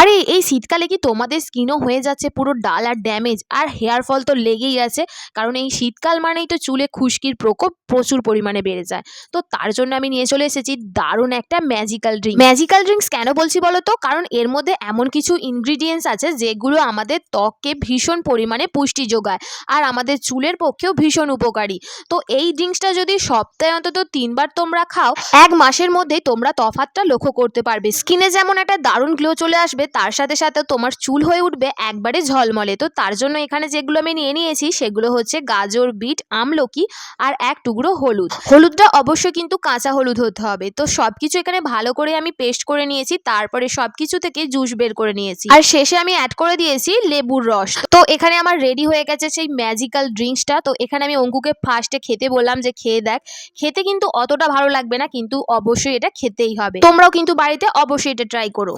আরে এই শীতকালে কি তোমাদের স্কিনও হয়ে যাচ্ছে পুরো ডাল আর ড্যামেজ, আর হেয়ার ফল তো লেগেই আছে। কারণ এই শীতকাল মানেই তো চুলে খুশকির প্রকোপ প্রচুর পরিমাণে বেড়ে যায়। তো তার জন্য আমি নিয়ে চলে এসেছি দারুণ একটা ম্যাজিক্যাল ড্রিঙ্ক। ম্যাজিক্যাল ড্রিঙ্কস কেন বলছি বলো তো? কারণ এর মধ্যে এমন কিছু ইনগ্রিডিয়েন্টস আছে যেগুলো আমাদের ত্বককে ভীষণ পরিমাণে পুষ্টি যোগায়, আর আমাদের চুলের পক্ষেও ভীষণ উপকারী। তো এই ড্রিঙ্কসটা যদি সপ্তাহে অন্তত 3 বার তোমরা খাও, 1 মাসের মধ্যেই তোমরা তফাৎটা লক্ষ্য করতে পারবে। স্কিনে যেমন একটা দারুণ গ্লো চলে আসবে, তার সাথে সাথে তোমার চুল হয়ে উঠবে একবারে ঝলমলে। তো তার জন্য এখানে যেগুলো আমি নিয়ে নিয়েছি সেগুলো হচ্ছে গাজর, বিট, আমলকি আর 1 টুকরো হলুদ। হলুদটা অবশ্যই কিন্তু কাঁচা হলুদ হতে হবে। তো সবকিছু এখানে ভালো করে আমি পেস্ট করে নিয়েছি, তারপরে সবকিছু থেকে জুস বের করে নিয়েছি, আর শেষে আমি অ্যাড করে দিয়েছি লেবুর রস। তো এখানে আমার রেডি হয়ে গেছে সেই ম্যাজিক্যাল ড্রিঙ্কসটা। তো এখানে আমি অঙ্কুকে ফার্স্টে খেতে বললাম যে খেয়ে দেখ। খেতে কিন্তু অতটা ভালো লাগবে না, কিন্তু অবশ্যই এটা খেতেই হবে। তোমরাও কিন্তু বাড়িতে অবশ্যই এটা ট্রাই করো।